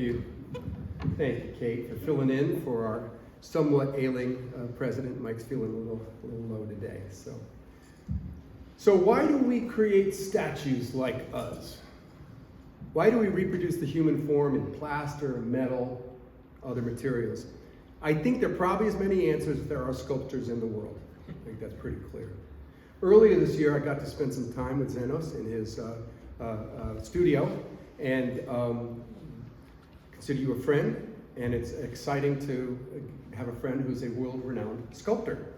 you, Kate, for filling in for our somewhat ailing president. Mike's feeling a little low today. So why do we create statues like us? Why do we reproduce the human form in plaster, metal, other materials? I think there are probably as many answers as there are sculptors in the world. I think that's pretty clear. Earlier this year, I got to spend some time with Zenos in his studio, and consider you a friend, and it's exciting to have a friend who's a world-renowned sculptor.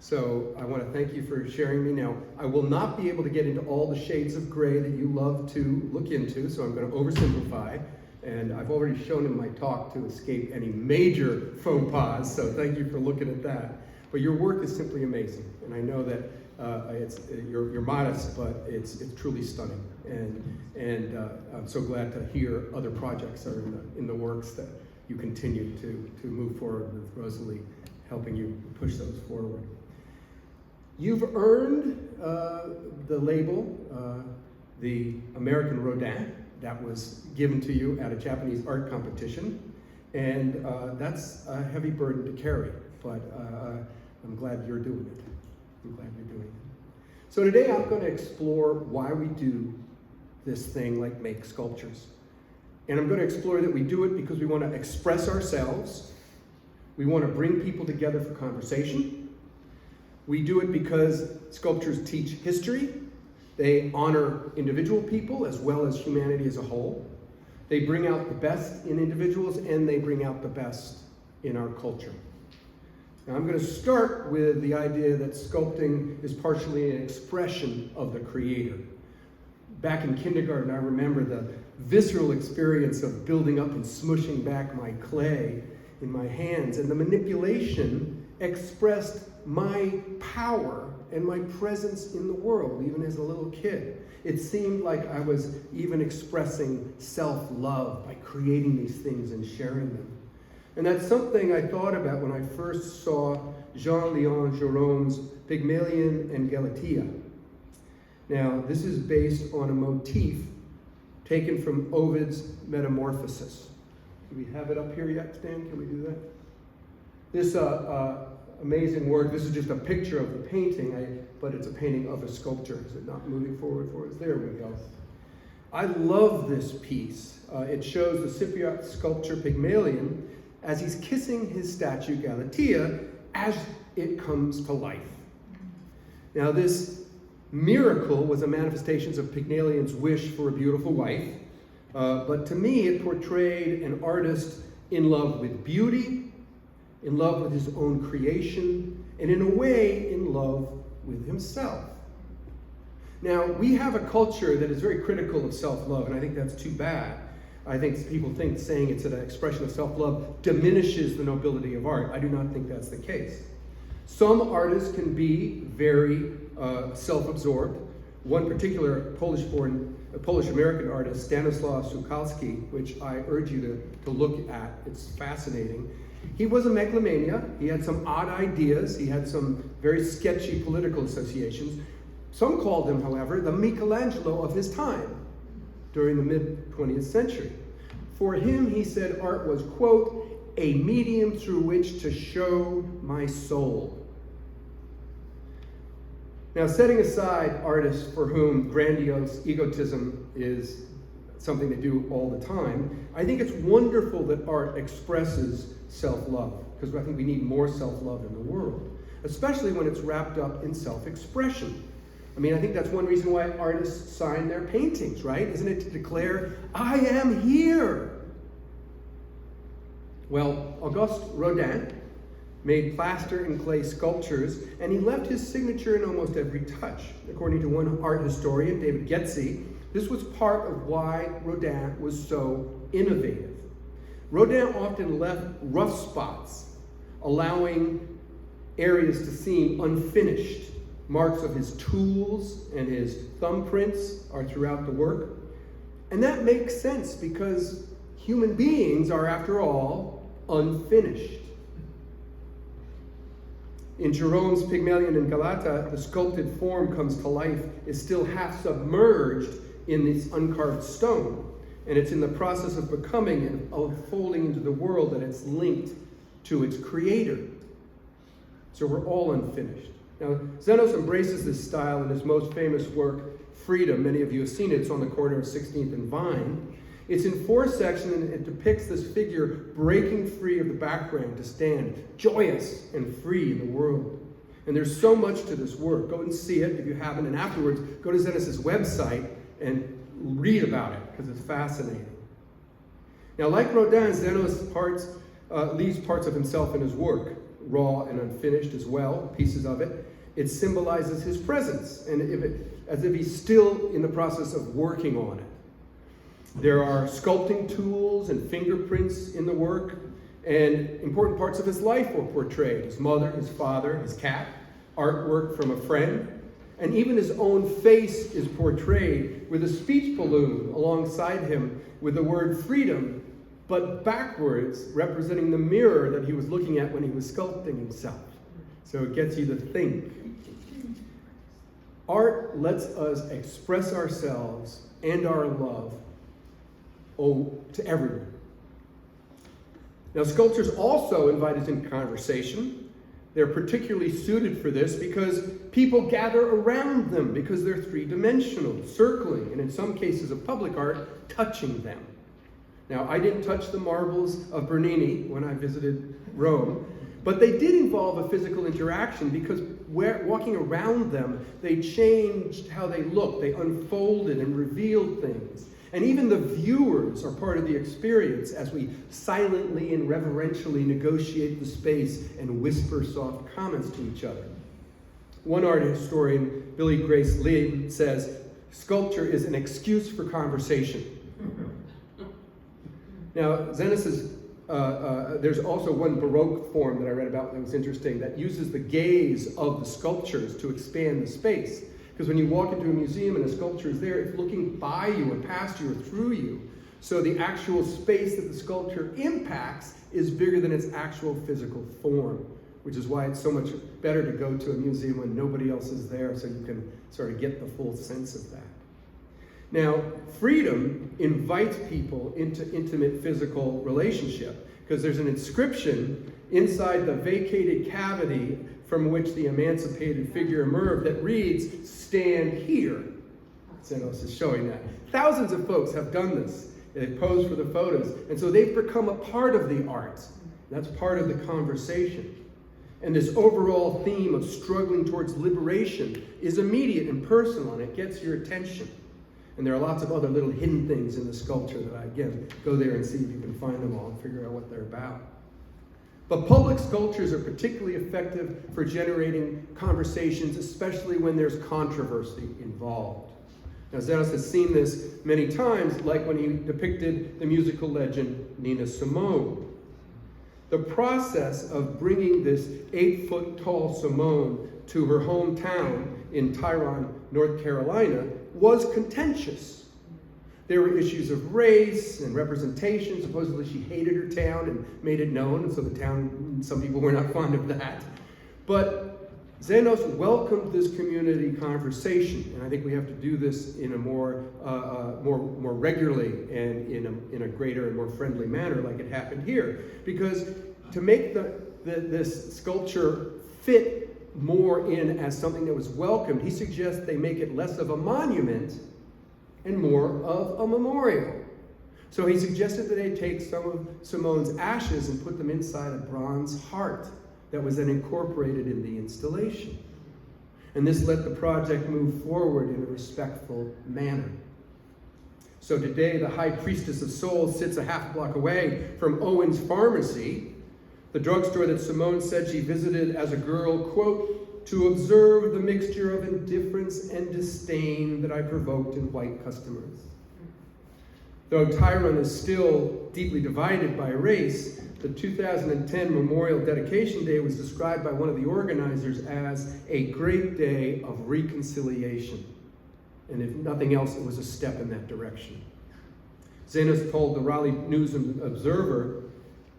So I want to thank you for sharing me. Now, I will not be able to get into all the shades of gray that you love to look into, so I'm going to oversimplify. And I've already shown in my talk to escape any major faux pas, so thank you for looking at that. But your work is simply amazing, and I know that you're modest, but it's truly stunning. And I'm so glad to hear other projects are in the works that you continue to move forward with Rosalie, helping you push those forward. You've earned the label, the American Rodin, that was given to you at a Japanese art competition, and that's a heavy burden to carry, but I'm glad you're doing it. I'm glad you're doing it. So today I'm going to explore why we do this thing like make sculptures. And I'm going to explore that we do it because we want to express ourselves. We want to bring people together for conversation. We do it because sculptures teach history. They honor individual people as well as humanity as a whole. They bring out the best in individuals, and they bring out the best in our culture. Now, I'm going to start with the idea that sculpting is partially an expression of the creator. Back in kindergarten, I remember the visceral experience of building up and smushing back my clay in my hands, and the manipulation expressed my power and my presence in the world, even as a little kid. It seemed like I was even expressing self-love by creating these things and sharing them. And that's something I thought about when I first saw Jean-Léon Gérôme's Pygmalion and Galatea. Now, this is based on a motif taken from Ovid's Metamorphosis. Do we have it up here yet, Stan? Can we do that? This amazing work, this is just a picture of the painting, but it's a painting of a sculpture. Is it not moving forward for us? There we go. I love this piece. It shows the Cypriot sculpture Pygmalion as he's kissing his statue Galatea as it comes to life. Now, this miracle was a manifestation of Pygmalion's wish for a beautiful wife, but to me it portrayed an artist in love with beauty, in love with his own creation, and in a way in love with himself. Now, we have a culture that is very critical of self-love, and I think that's too bad. I think people think saying it's an expression of self-love diminishes the nobility of art. I do not think that's the case. Some artists can be very self-absorbed. One particular Polish-American artist, Stanislaw Sukalski, which I urge you to look at. It's fascinating. He was a megalomaniac. He had some odd ideas. He had some very sketchy political associations. Some called him, however, the Michelangelo of his time during the mid-20th century. For him, he said art was, quote, a medium through which to show my soul. Now, setting aside artists for whom grandiose egotism is something they do all the time, I think it's wonderful that art expresses self-love, because I think we need more self-love in the world, especially when it's wrapped up in self-expression. I mean, I think that's one reason why artists sign their paintings, right? Isn't it to declare, I am here? Well, Auguste Rodin made plaster and clay sculptures, and he left his signature in almost every touch. According to one art historian, David Getze, this was part of why Rodin was so innovative. Rodin often left rough spots, allowing areas to seem unfinished. Marks of his tools and his thumbprints are throughout the work. And that makes sense because human beings are, after all, unfinished. In Gérôme's Pygmalion and Galatea, the sculpted form comes to life, is still half submerged in this uncarved stone. and it's in the process of becoming and unfolding into the world that it's linked to its creator. So we're all unfinished. Now, Zenos embraces this style in his most famous work, Freedom. Many of you have seen it. It's on the corner of 16th and Vine. It's in 4 sections, and it depicts this figure breaking free of the background to stand joyous and free in the world. And there's so much to this work. Go and see it if you haven't, and afterwards, go to Zenos' website and read about it, because it's fascinating. Now, like Rodin, Zenos leaves parts of himself in his work, raw and unfinished as well, pieces of it. It symbolizes his presence, and as if he's still in the process of working on it. There are sculpting tools and fingerprints in the work, and important parts of his life were portrayed. His mother, his father, his cat, artwork from a friend, and even his own face is portrayed with a speech balloon alongside him with the word freedom, but backwards, representing the mirror that he was looking at when he was sculpting himself. So it gets you to think. Art lets us express ourselves and our love to everyone. Now, sculptures also invite us into conversation. They're particularly suited for this because people gather around them because they're three-dimensional, circling, and in some cases of public art, touching them. Now, I didn't touch the marbles of Bernini when I visited Rome, but they did involve a physical interaction because walking around them, they changed how they looked. They unfolded and revealed things. And even the viewers are part of the experience as we silently and reverentially negotiate the space and whisper soft comments to each other. One art historian, Billy Grace Lee, says, "Sculpture is an excuse for conversation." Now, Zenos's, there's also one Baroque form that I read about that was interesting that uses the gaze of the sculptures to expand the space. Because when you walk into a museum and a sculpture is there, it's looking by you or past you or through you. So the actual space that the sculpture impacts is bigger than its actual physical form, which is why it's so much better to go to a museum when nobody else is there so you can sort of get the full sense of that. Now, freedom invites people into intimate physical relationship because there's an inscription inside the vacated cavity from which the emancipated figure emerged that reads, "Stand here." Zenos is showing that. Thousands of folks have done this. They pose for the photos. And so they've become a part of the art. That's part of the conversation. And this overall theme of struggling towards liberation is immediate and personal, and it gets your attention. And there are lots of other little hidden things in the sculpture that I, again, go there and see if you can find them all and figure out what they're about. But public sculptures are particularly effective for generating conversations, especially when there's controversy involved. Now, Zenos has seen this many times, like when he depicted the musical legend Nina Simone. The process of bringing this 8-foot-tall Simone to her hometown in Tyrone, North Carolina, was contentious. There were issues of race and representation. Supposedly she hated her town and made it known, and so the town, some people were not fond of that. But Zenos welcomed this community conversation, and I think we have to do this in a more regularly and in a greater and more friendly manner, like it happened here. Because to make this sculpture fit more in as something that was welcomed, he suggests they make it less of a monument and more of a memorial. So he suggested that they take some of Simone's ashes and put them inside a bronze heart that was then incorporated in the installation. And this let the project move forward in a respectful manner. So today, the High Priestess of Souls sits a half block away from Owen's Pharmacy, the drugstore that Simone said she visited as a girl, quote, "to observe the mixture of indifference and disdain that I provoked in white customers." Though Tyrone is still deeply divided by race, the 2010 Memorial Dedication Day was described by one of the organizers as a great day of reconciliation. And if nothing else, it was a step in that direction. Zenos told the Raleigh News and Observer,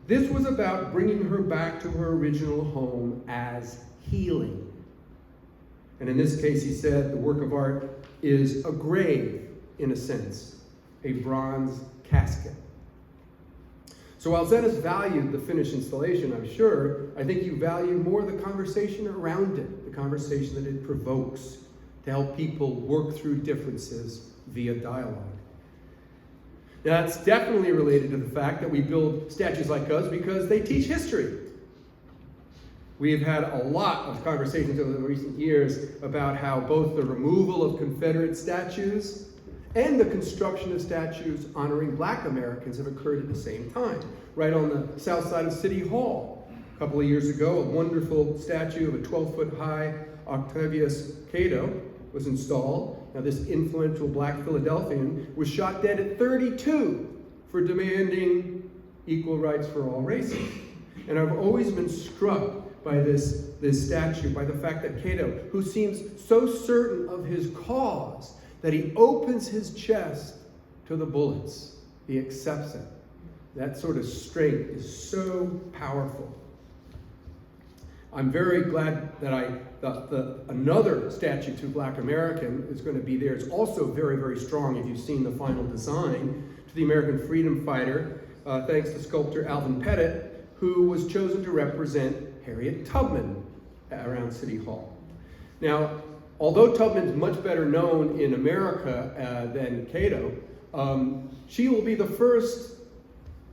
"This was about bringing her back to her original home as healing." And in this case, he said, the work of art is a grave, in a sense, a bronze casket. So while Zenos valued the finished installation, I'm sure, I think you value more the conversation around it, the conversation that it provokes to help people work through differences via dialogue. Now, that's definitely related to the fact that we build statues like us because they teach history. We've had a lot of conversations over the recent years about how both the removal of Confederate statues and the construction of statues honoring Black Americans have occurred at the same time. Right on the south side of City Hall, a couple of years ago, a wonderful statue of a 12-foot-high Octavius Cato was installed. Now, this influential Black Philadelphian was shot dead at 32 for demanding equal rights for all races. And I've always been struck by this statue, by the fact that Cato, who seems so certain of his cause, that he opens his chest to the bullets. He accepts it. That sort of strength is so powerful. I'm very glad that another statue to Black American is going to be there. It's also very, very strong, if you've seen the final design, to the American freedom fighter, thanks to sculptor Alvin Pettit, who was chosen to represent Harriet Tubman around City Hall. Now, although Tubman's much better known in America than Cato, she will be the first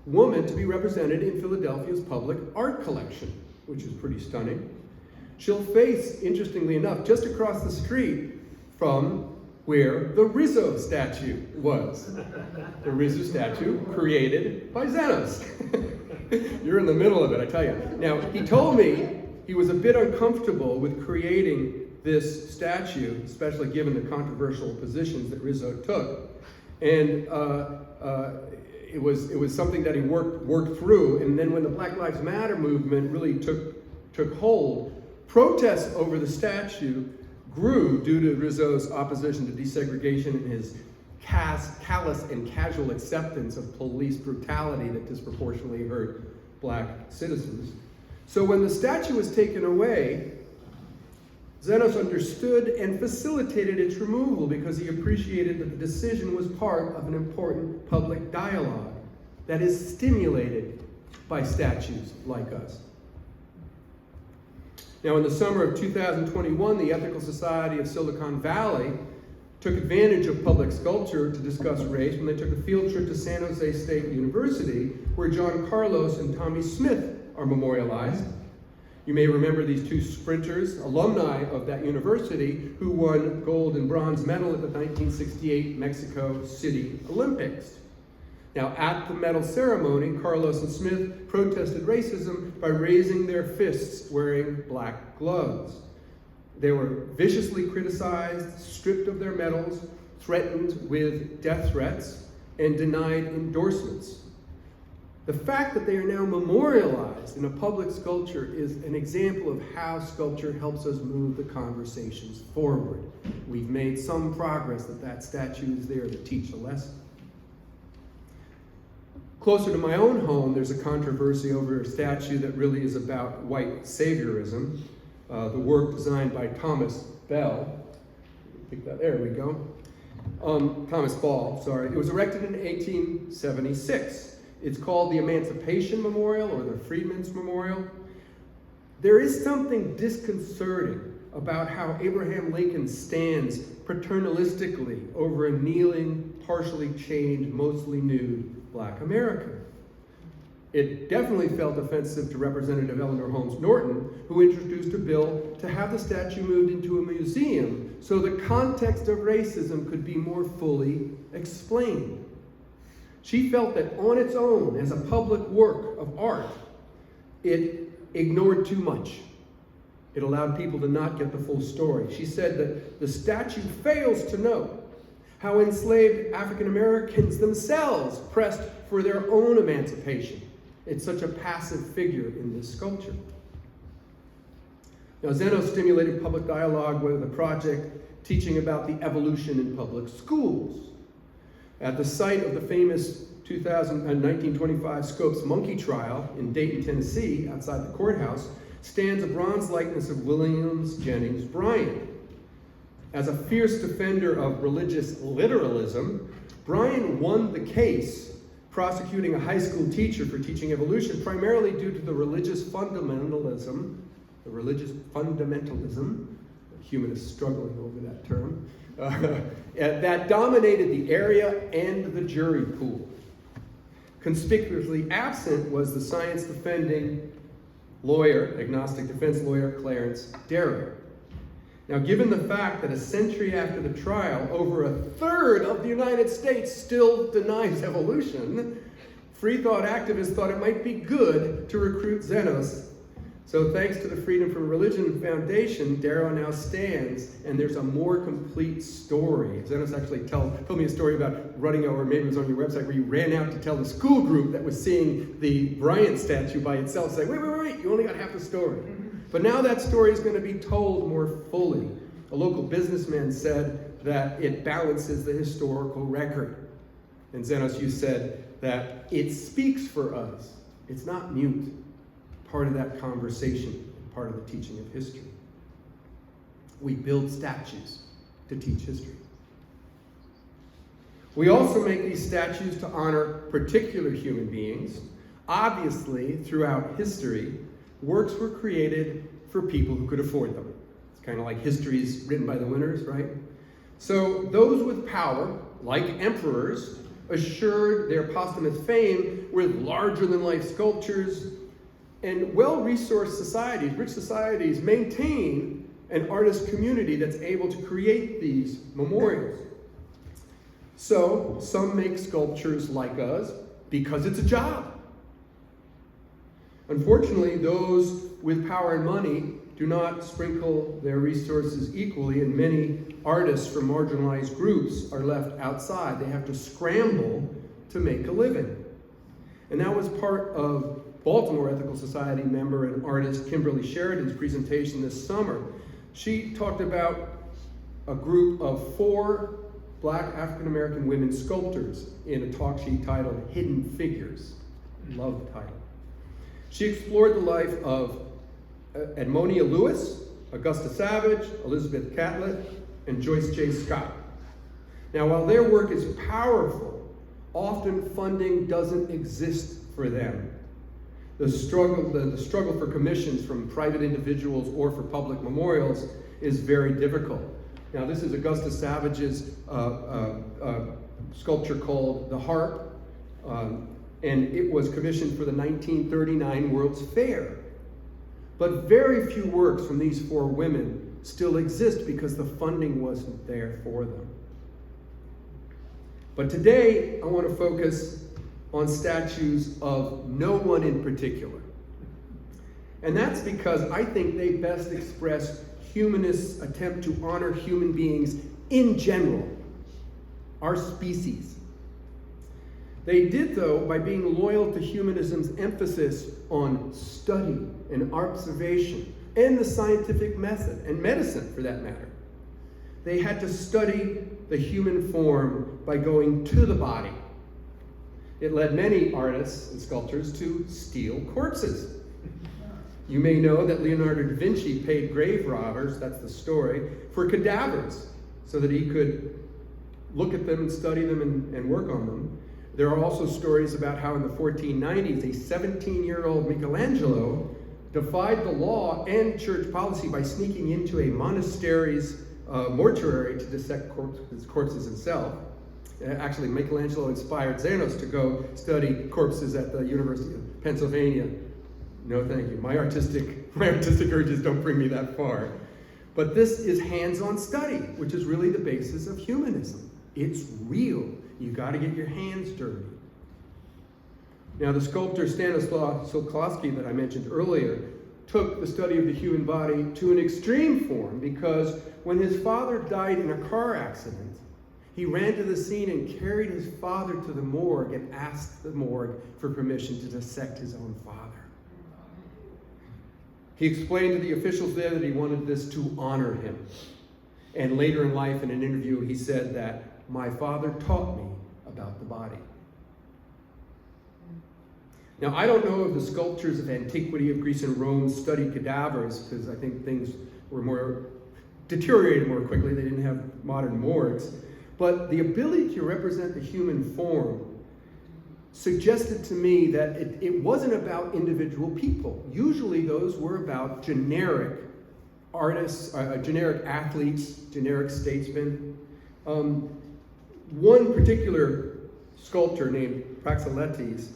woman to be represented in Philadelphia's public art collection, which is pretty stunning. She'll face, interestingly enough, just across the street from where the Rizzo statue was. The Rizzo statue created by Zenos. You're in the middle of it, I tell you. Now, he told me he was a bit uncomfortable with creating this statue, especially given the controversial positions that Rizzo took. And it was something that he worked through. And then when the Black Lives Matter movement really took hold, protests over the statue grew due to Rizzo's opposition to desegregation and his callous and casual acceptance of police brutality that disproportionately hurt Black citizens. So when the statue was taken away, Zenos understood and facilitated its removal because he appreciated that the decision was part of an important public dialogue that is stimulated by statues like us. Now, in the summer of 2021, the Ethical Society of Silicon Valley took advantage of public sculpture to discuss race when they took a field trip to San Jose State University, where John Carlos and Tommy Smith are memorialized. You may remember these two sprinters, alumni of that university, who won gold and bronze medal at the 1968 Mexico City Olympics. Now, at the medal ceremony, Carlos and Smith protested racism by raising their fists wearing black gloves. They were viciously criticized, stripped of their medals, threatened with death threats, and denied endorsements. The fact that they are now memorialized in a public sculpture is an example of how sculpture helps us move the conversations forward. We've made some progress that statue is there to teach a lesson. Closer to my own home, there's a controversy over a statue that really is about white saviorism. The work designed by Thomas Bell. There we go. Thomas Ball, sorry. It was erected in 1876. It's called the Emancipation Memorial or the Freedmen's Memorial. There is something disconcerting about how Abraham Lincoln stands paternalistically over a kneeling, partially chained, mostly nude Black American. It definitely felt offensive to Representative Eleanor Holmes Norton, who introduced a bill to have the statue moved into a museum so the context of racism could be more fully explained. She felt that on its own, as a public work of art, it ignored too much. It allowed people to not get the full story. She said that the statue fails to note how enslaved African Americans themselves pressed for their own emancipation. It's such a passive figure in this sculpture. Now, Zenos stimulated public dialogue with a project teaching about the evolution in public schools. At the site of the famous 1925 Scopes monkey trial in Dayton, Tennessee, outside the courthouse, stands a bronze likeness of Williams Jennings Bryan. As a fierce defender of religious literalism, Bryan won the case prosecuting a high school teacher for teaching evolution, primarily due to the religious fundamentalism, humanists struggling over that term, that dominated the area and the jury pool. Conspicuously absent was the science-defending lawyer, agnostic defense lawyer, Clarence Darrow. Now, given the fact that a century after the trial, over a third of the United States still denies evolution, free thought activists thought it might be good to recruit Zenos. So thanks to the Freedom from Religion Foundation, Darrow now stands, and there's a more complete story. Zenos actually told me a story about running over, maybe it was on your website, where you ran out to tell the school group that was seeing the Bryant statue by itself, saying, wait, you only got half the story. But now that story is going to be told more fully. A local businessman said that it balances the historical record. And Zenos, you said that it speaks for us. It's not mute. Part of that conversation, part of the teaching of history. We build statues to teach history. We also make these statues to honor particular human beings. Obviously, throughout history, works were created for people who could afford them. It's kind of like histories written by the winners, right? So those with power, like emperors, assured their posthumous fame with larger-than-life sculptures, and well-resourced societies, rich societies, maintain an artist community that's able to create these memorials. So some make sculptures like us because it's a job. Unfortunately, those with power and money do not sprinkle their resources equally, and many artists from marginalized groups are left outside. They have to scramble to make a living. And that was part of Baltimore Ethical Society member and artist Kimberly Sheridan's presentation this summer. She talked about a group of 4 Black African-American women sculptors in a talk she titled Hidden Figures. Love the title. She explored the life of Edmonia Lewis, Augusta Savage, Elizabeth Catlett, and Joyce J. Scott. Now, while their work is powerful, often funding doesn't exist for them. The struggle for commissions from private individuals or for public memorials is very difficult. Now, this is Augusta Savage's sculpture called The Harp, and it was commissioned for the 1939 World's Fair. But very few works from these 4 women still exist because the funding wasn't there for them. But today, I want to focus on statues of no one in particular. And that's because I think they best express humanists' attempt to honor human beings in general, our species. They did, though, by being loyal to humanism's emphasis on study and observation and the scientific method, and medicine for that matter. They had to study the human form by going to the body. It led many artists and sculptors to steal corpses. You may know that Leonardo da Vinci paid grave robbers, that's the story, for cadavers so that he could look at them and study them and work on them. There are also stories about how in the 1490s, a 17-year-old Michelangelo defied the law and church policy by sneaking into a monastery's mortuary to dissect corpses himself. Actually, Michelangelo inspired Zenos to go study corpses at the University of Pennsylvania. No, thank you. My artistic urges don't bring me that far. But this is hands-on study, which is really the basis of humanism. It's real. You got to get your hands dirty. Now, the sculptor Stanislaw Sulkowski that I mentioned earlier took the study of the human body to an extreme form because when his father died in a car accident, he ran to the scene and carried his father to the morgue and asked the morgue for permission to dissect his own father. He explained to the officials there that he wanted this to honor him. And later in life, in an interview, he said that, "My father taught me about the body." Now, I don't know if the sculptors of antiquity of Greece and Rome studied cadavers, because I think things were deteriorated more quickly. They didn't have modern morgues. But the ability to represent the human form suggested to me that it wasn't about individual people. Usually those were about generic artists, generic athletes, generic statesmen. One particular sculptor named Praxiteles,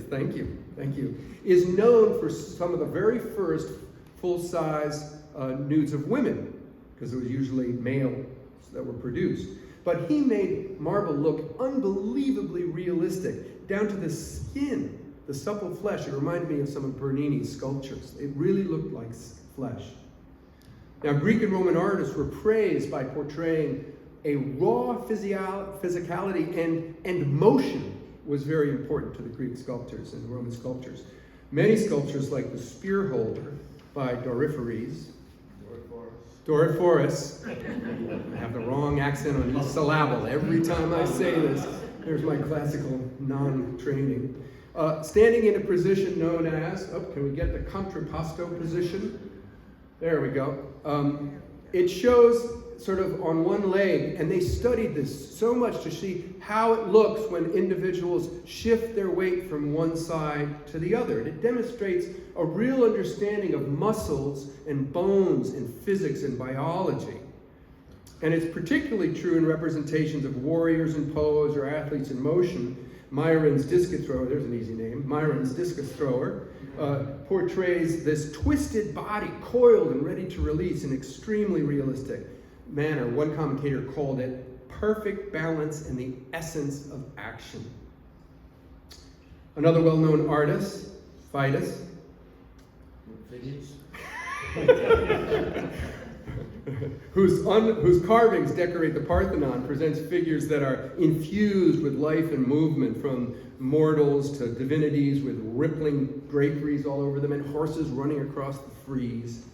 thank you, is known for some of the very first full-size nudes of women, because it was usually males that were produced. But he made marble look unbelievably realistic, down to the skin, the supple flesh. It reminded me of some of Bernini's sculptures. It really looked like flesh. Now, Greek and Roman artists were praised by portraying a raw physicality, and motion was very important to the Greek sculptors and Roman sculptors. Many sculptures, like the Spear Holder by Doryphorus. I have the wrong accent on each syllable every time I say this. There's my classical non-training. Standing in a position known as, can we get the contrapposto position? There we go. It shows sort of on one leg, and they studied this so much to see how it looks when individuals shift their weight from one side to the other. And it demonstrates a real understanding of muscles and bones and physics and biology. And it's particularly true in representations of warriors in pose or athletes in motion. Myron's discus thrower, there's an easy name, Myron's discus thrower, portrays this twisted body, coiled and ready to release in extremely realistic manner. One commentator called it perfect balance and the essence of action. Another well-known artist, Phidias, whose carvings decorate the Parthenon, presents figures that are infused with life and movement, from mortals to divinities with rippling draperies all over them and horses running across the frieze.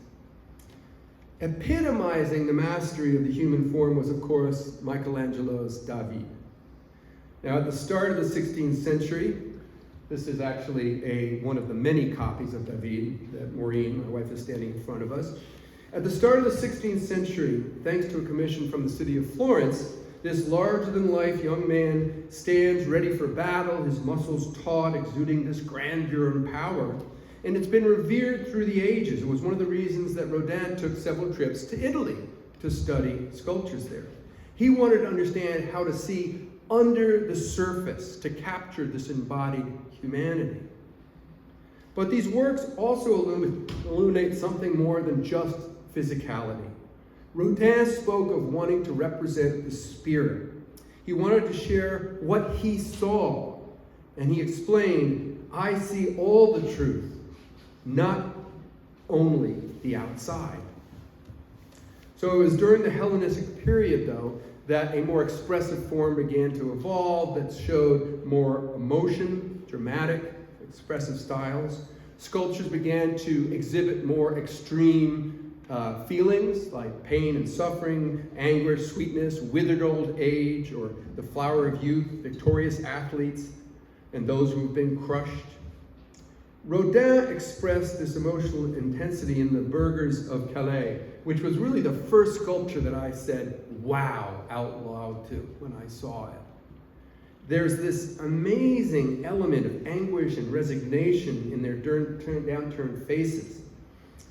Epitomizing the mastery of the human form was, of course, Michelangelo's David. Now, at the start of the 16th century, this is actually one of the many copies of David that Maureen, my wife, is standing in front of us. At the start of the 16th century, thanks to a commission from the city of Florence, this larger-than-life young man stands ready for battle, his muscles taut, exuding this grandeur and power. And it's been revered through the ages. It was one of the reasons that Rodin took several trips to Italy to study sculptures there. He wanted to understand how to see under the surface, to capture this embodied humanity. But these works also illuminate something more than just physicality. Rodin spoke of wanting to represent the spirit. He wanted to share what he saw. And he explained, I see all the truth, not only the outside. So it was during the Hellenistic period, though, that a more expressive form began to evolve that showed more emotion, dramatic, expressive styles. Sculptures began to exhibit more extreme feelings like pain and suffering, anguish, sweetness, withered old age, or the flower of youth, victorious athletes, and those who have been crushed. Rodin expressed this emotional intensity in the Burghers of Calais, which was really the first sculpture that I said, wow, out loud to when I saw it. There's this amazing element of anguish and resignation in their downturned faces.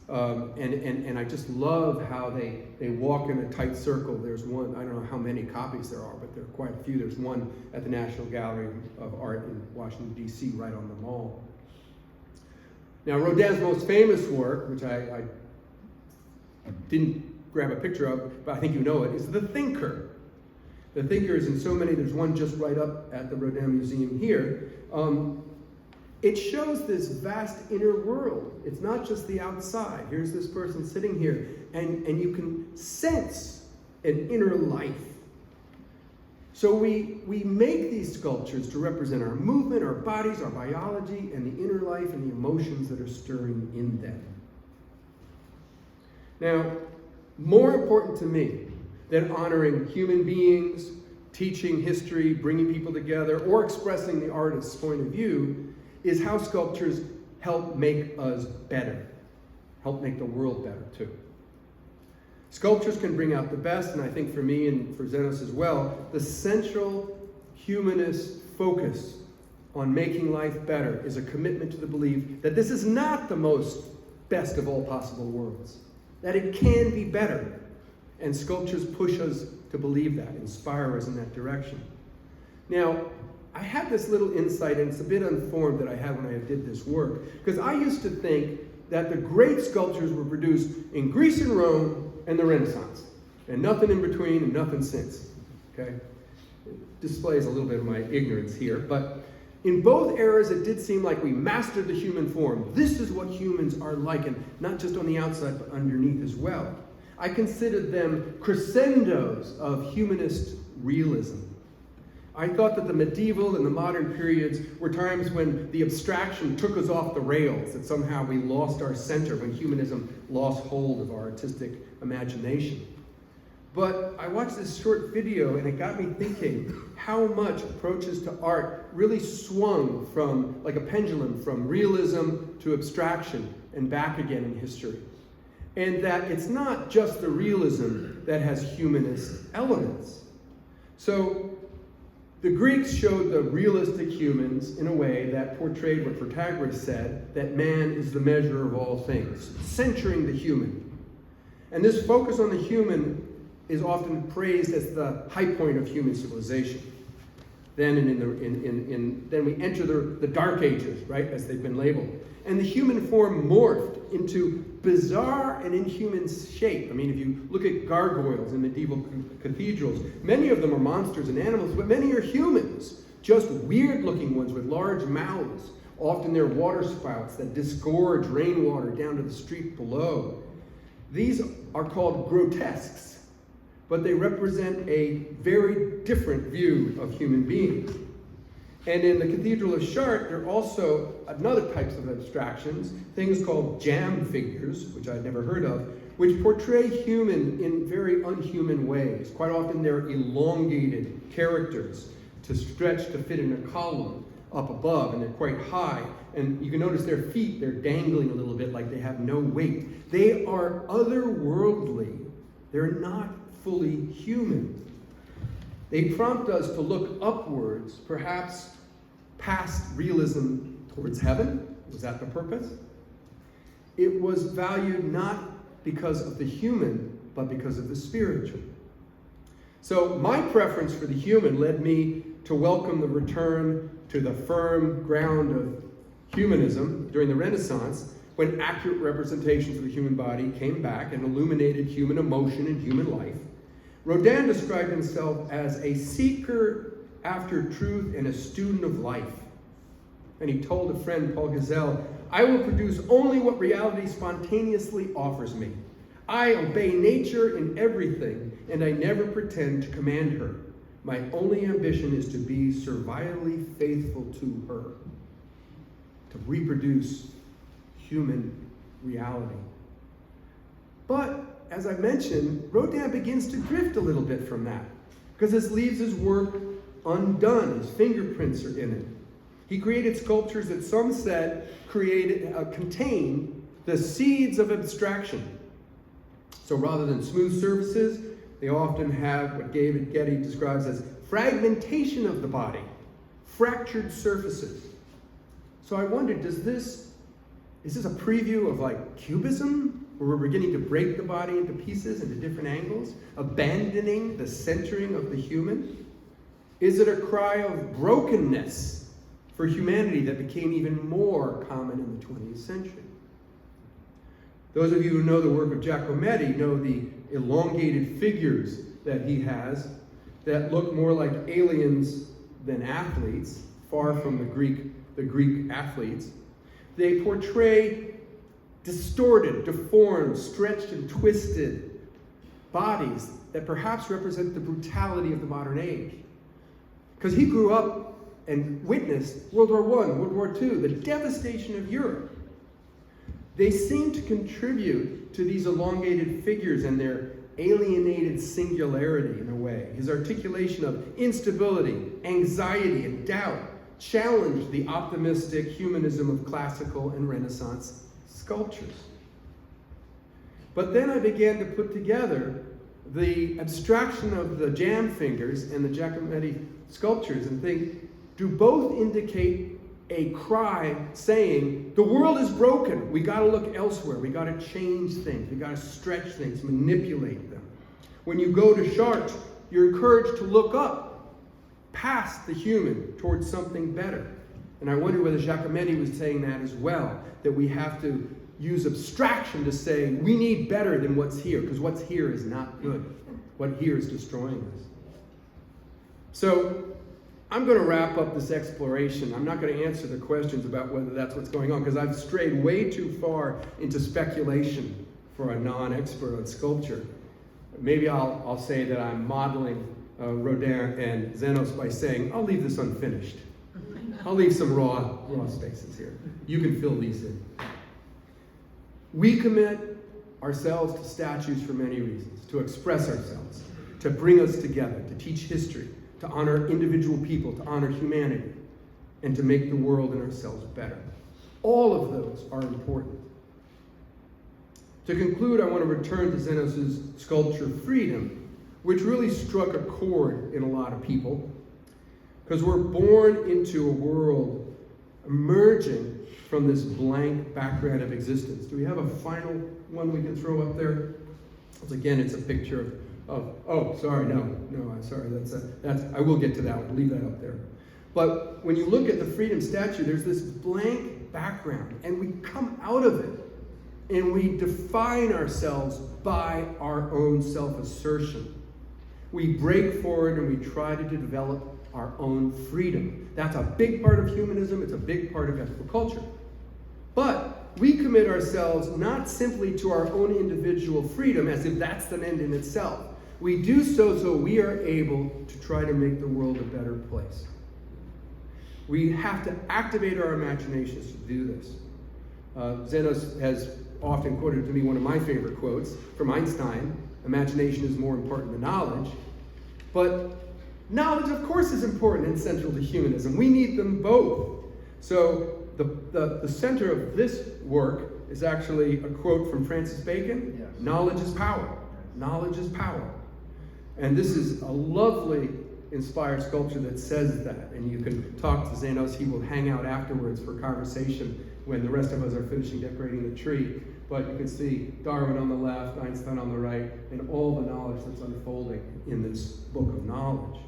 And I just love how they walk in a tight circle. There's one, I don't know how many copies there are, but there are quite a few. There's one at the National Gallery of Art in Washington, D.C., right on the mall. Now, Rodin's most famous work, which I didn't grab a picture of, but I think you know it, is The Thinker. The Thinker is in so many, there's one just right up at the Rodin Museum here. It shows this vast inner world. It's not just the outside. Here's this person sitting here, and you can sense an inner life. So we make these sculptures to represent our movement, our bodies, our biology, and the inner life and the emotions that are stirring in them. Now, more important to me than honoring human beings, teaching history, bringing people together, or expressing the artist's point of view, is how sculptures help make us better, help make the world better too. Sculptures can bring out the best, and I think for me and for Zenos as well, the central humanist focus on making life better is a commitment to the belief that this is not the most best of all possible worlds, that it can be better. And sculptures push us to believe that, inspire us in that direction. Now, I had this little insight, and it's a bit unformed that I had when I did this work, because I used to think that the great sculptures were produced in Greece and Rome and the Renaissance, and nothing in between and nothing since. Okay? It displays a little bit of my ignorance here, but in both eras it did seem like we mastered the human form. This is what humans are like, and not just on the outside, but underneath as well. I considered them crescendos of humanist realism. I thought that the medieval and the modern periods were times when the abstraction took us off the rails, that somehow we lost our center, when humanism lost hold of our artistic imagination. But I watched this short video and it got me thinking how much approaches to art really swung from, like a pendulum, from realism to abstraction and back again in history. And that it's not just the realism that has humanist elements. So the Greeks showed the realistic humans in a way that portrayed what Protagoras said, that man is the measure of all things, centering the human. And this focus on the human is often praised as the high point of human civilization. Then then we enter the Dark Ages, right, as they've been labeled. And the human form morphed into bizarre and inhuman shape. I mean, if you look at gargoyles in medieval cathedrals, many of them are monsters and animals, but many are humans, just weird-looking ones with large mouths. Often they're water spouts that disgorge rainwater down to the street below. These are called grotesques, but they represent a very different view of human beings. And in the Cathedral of Chartres, there are also another types of abstractions, things called jam figures, which I'd never heard of, which portray human in very unhuman ways. Quite often they're elongated characters to stretch to fit in a column up above, and they're quite high. And you can notice their feet, they're dangling a little bit like they have no weight. They are otherworldly. They're not fully human. They prompt us to look upwards, perhaps past realism towards heaven. Was that the purpose? It was valued not because of the human, but because of the spiritual. So my preference for the human led me to welcome the return to the firm ground of humanism during the Renaissance, when accurate representations of the human body came back and illuminated human emotion and human life. Rodin described himself as a seeker after truth and a student of life. And he told a friend, Paul Gazelle, "I will produce only what reality spontaneously offers me. I obey nature in everything, and I never pretend to command her. My only ambition is to be servilely faithful to her," to reproduce human reality. But as I mentioned, Rodin begins to drift a little bit from that, because this leaves his work undone. His fingerprints are in it. He created sculptures that some said contain the seeds of abstraction. So rather than smooth surfaces, they often have what David Getty describes as fragmentation of the body, fractured surfaces. So I wondered, is this a preview of like cubism, where we're beginning to break the body into pieces, into different angles, abandoning the centering of the human? Is it a cry of brokenness for humanity that became even more common in the 20th century? Those of you who know the work of Giacometti know the elongated figures that he has that look more like aliens than athletes, far from the Greek athletes. They portray distorted, deformed, stretched and twisted bodies that perhaps represent the brutality of the modern age. Because he grew up and witnessed World War I, World War II, the devastation of Europe. They seem to contribute to these elongated figures and their alienated singularity in a way. His articulation of instability, anxiety, and doubt challenged the optimistic humanism of classical and Renaissance sculptures. But then I began to put together the abstraction of the jam fingers and the Giacometti sculptures and think, do both indicate a cry saying, the world is broken, we got to look elsewhere, we got to change things, we got to stretch things, manipulate them. When you go to Chartres, you're encouraged to look up past the human towards something better. And I wonder whether Giacometti was saying that as well, that we have to use abstraction to say we need better than what's here, because what's here is not good. What here is destroying us. So I'm going to wrap up this exploration. I'm not going to answer the questions about whether that's what's going on, because I've strayed way too far into speculation for a non-expert on sculpture. Maybe I'll say that I'm modeling Rodin and Zenos by saying, I'll leave this unfinished. I'll leave some raw spaces here. You can fill these in. We commit ourselves to statues for many reasons: to express ourselves, to bring us together, to teach history, to honor individual people, to honor humanity, and to make the world and ourselves better. All of those are important. To conclude, I want to return to Zenos' sculpture Freedom, which really struck a chord in a lot of people, because we're born into a world emerging from this blank background of existence. Do we have a final one we can throw up there? Again, it's a picture of sorry, that's I will get to that one, leave that up there. But when you look at the Freedom statue, there's this blank background, and we come out of it, and we define ourselves by our own self-assertion. We break forward and we try to develop our own freedom. That's a big part of humanism, it's a big part of ethical culture. But we commit ourselves not simply to our own individual freedom as if that's an end in itself. We do so we are able to try to make the world a better place. We have to activate our imaginations to do this. Zenos has often quoted to me one of my favorite quotes from Einstein: imagination is more important than knowledge. But knowledge, of course, is important and central to humanism. We need them both. So the center of this work is actually a quote from Francis Bacon: yes. Knowledge is power. Knowledge is power. And this is a lovely inspired sculpture that says that. And you can talk to Zenos. He will hang out afterwards for conversation when the rest of us are finishing decorating the tree. But you can see Darwin on the left, Einstein on the right, and all the knowledge that's unfolding in this book of knowledge.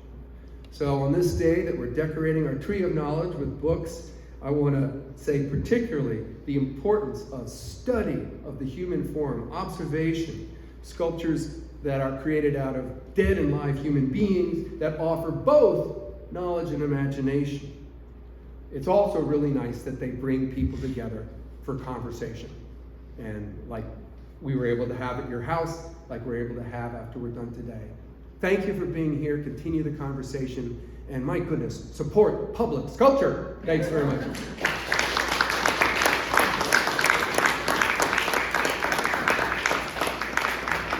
So on this day that we're decorating our tree of knowledge with books, I want to say particularly the importance of study of the human form, observation, sculptures that are created out of dead and live human beings that offer both knowledge and imagination. It's also really nice that they bring people together for conversation. And like we were able to have at your house, like we're able to have after we're done today. Thank you for being here. Continue the conversation. And my goodness, support public sculpture. Thanks very much.